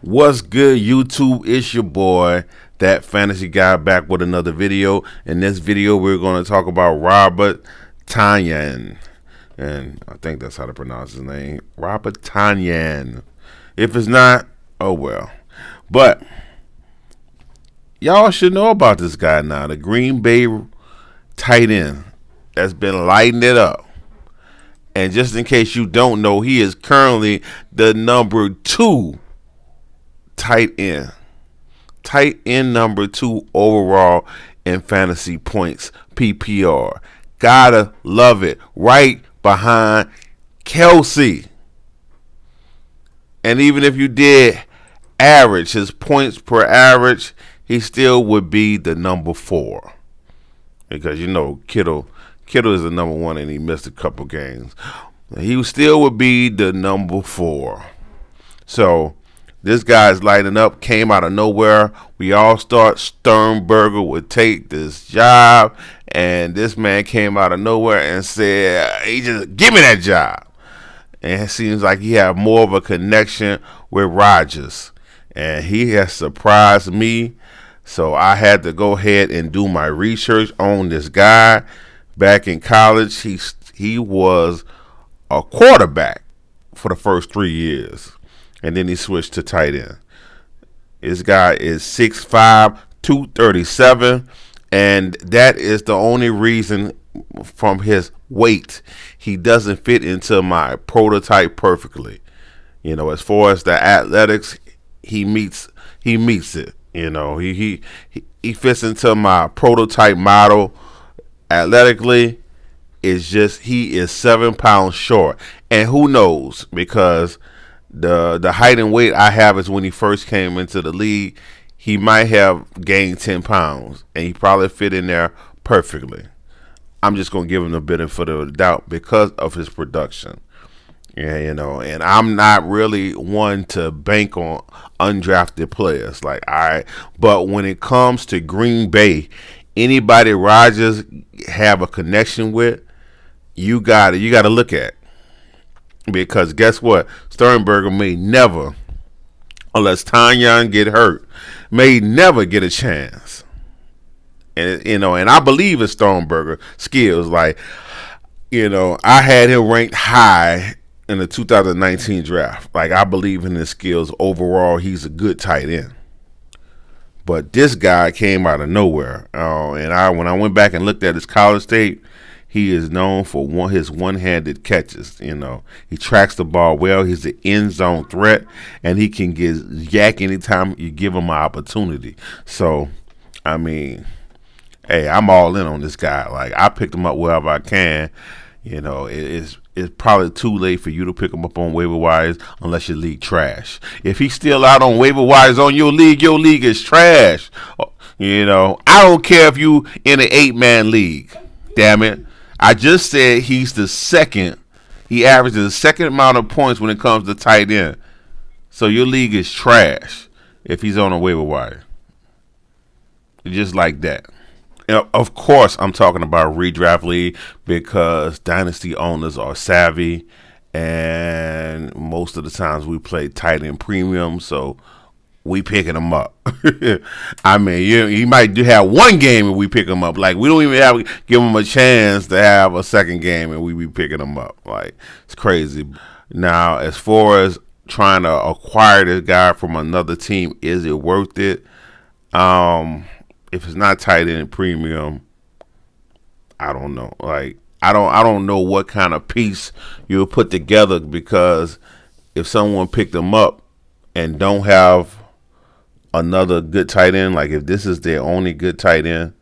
What's good, YouTube? It's your boy, that fantasy guy, back with another video. In this video, we're going to talk about Robert Tonyan. And I think that's how to pronounce his name. Robert Tonyan. If it's not, oh well. But y'all should know about this guy now. The Green Bay tight end that's been lighting it up. And just in case you don't know, he is currently the number 2 tight end. Tight end number 2 overall in fantasy points, PPR. Gotta love it. Right behind Kelsey. And even if you did average his points per average, he still would be the number 4. Because you know Kittle is the number 1 and he missed a couple games. He still would be the number 4. So this guy's lighting up, came out of nowhere. We all thought Sternberger would take this job, and this man came out of nowhere and said, "He just give me that job." And it seems like he had more of a connection with Rodgers, and he has surprised me. So I had to go ahead and do my research on this guy. Back in college, he was a quarterback for the first 3 years. And then he switched to tight end. This guy is 6'5", 237, and that is the only reason from his weight he doesn't fit into my prototype perfectly. You know, as far as the athletics, he meets it. You know, he fits into my prototype model athletically. It's just he is 7 pounds short, and who knows, because the height and weight I have is when he first came into the league. He might have gained 10 pounds, and he probably fit in there perfectly. I'm just going to give him the benefit of the doubt because of his production. Yeah, you know, and I'm not really one to bank on undrafted players. But when it comes to Green Bay, anybody Rodgers have a connection with, you got to look at. Because guess what? Sternberger may never, unless Tonyan get hurt, may never get a chance. And you know, and I believe in Sternberger skills. Like, you know, I had him ranked high in the 2019 draft. Like, I believe in his skills overall. He's a good tight end. But this guy came out of nowhere. And when I went back and looked at his college tape, he is known for his one-handed catches. You know, he tracks the ball well. He's an end zone threat, and he can get yak anytime you give him an opportunity. So, I mean, hey, I'm all in on this guy. Like, I picked him up wherever I can. You know, it's probably too late for you to pick him up on waiver wires unless your league trash. If he's still out on waiver wires on your league is trash. You know, I don't care if you in an 8-man league. Damn it. I just said he's the second. He averages the second amount of points when it comes to tight end. So your league is trash if he's on a waiver wire. Just like that. Now, of course, I'm talking about Redraft League because Dynasty owners are savvy. And most of the times we play tight end premium. So we picking them up. I mean, he might have one game and we pick him up. Like, we don't even give him a chance to have a second game and we be picking him up. Like, it's crazy. Now, as far as trying to acquire this guy from another team, is it worth it? If it's not tight end premium, I don't know. Like, I don't know what kind of piece you'll put together, because if someone picked him up and don't have another good tight end, like if this is their only good tight end,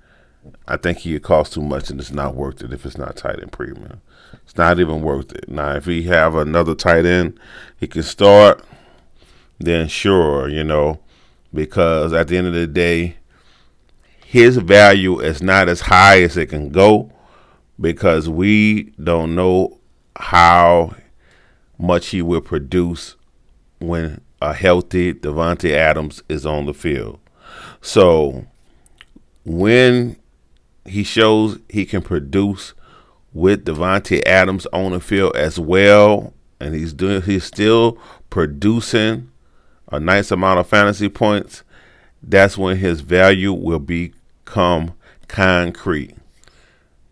I think he would cost too much and it's not worth it if it's not tight end premium. It's not even worth it. Now, if he have another tight end he can start, then sure, you know, because at the end of the day, his value is not as high as it can go because we don't know how much he will produce when a healthy Davante Adams is on the field. So when he shows he can produce with Davante Adams on the field as well, and he's still producing a nice amount of fantasy points, that's when his value will become concrete.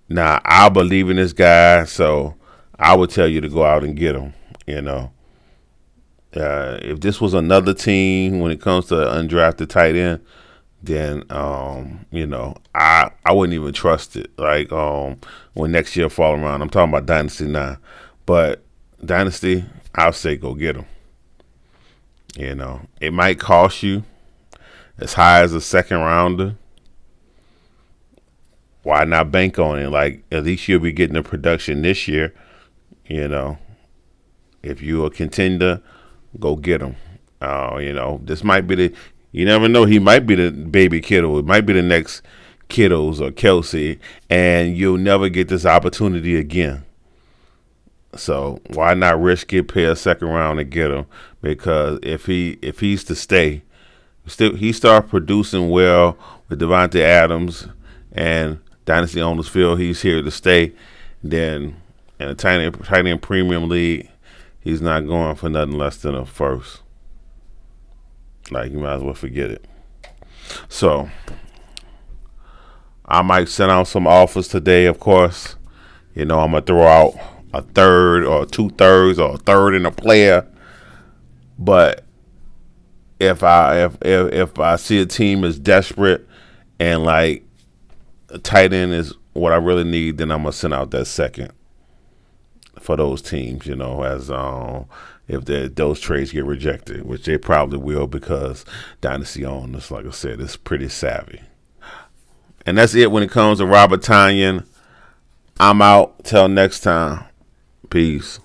Now, I believe in this guy, so I would tell you to go out and get him. You know, if this was another team when it comes to undrafted tight end, then I wouldn't even trust it. Like when next year fall around, I'm talking about Dynasty now, but Dynasty, I'll say go get him. You know, it might cost you as high as a second rounder. Why not bank on it? Like at least you'll be getting the production this year. You know, if you're a contender, go get him. This might be the. You never know. He might be the baby Kittle. It might be the next Kittles or Kelsey, and you'll never get this opportunity again. So why not risk it? Pay a second round and get him because if he's to stay, he started producing well with Devontae Adams and Dynasty owners feel he's here to stay. Then in a tight end premium league, he's not going for nothing less than a first. Like you might as well forget it. So I might send out some offers today. Of course, I'm gonna throw out a third or 2/3 or a third in a player. But if I see a team is desperate and like a tight end is what I really need, then I'm gonna send out that second for those teams. As if those trades get rejected, which they probably will because Dynasty owners, like I said, is pretty savvy. And that's it when it comes to Robert Tonyan. I'm out. Till next time. Peace.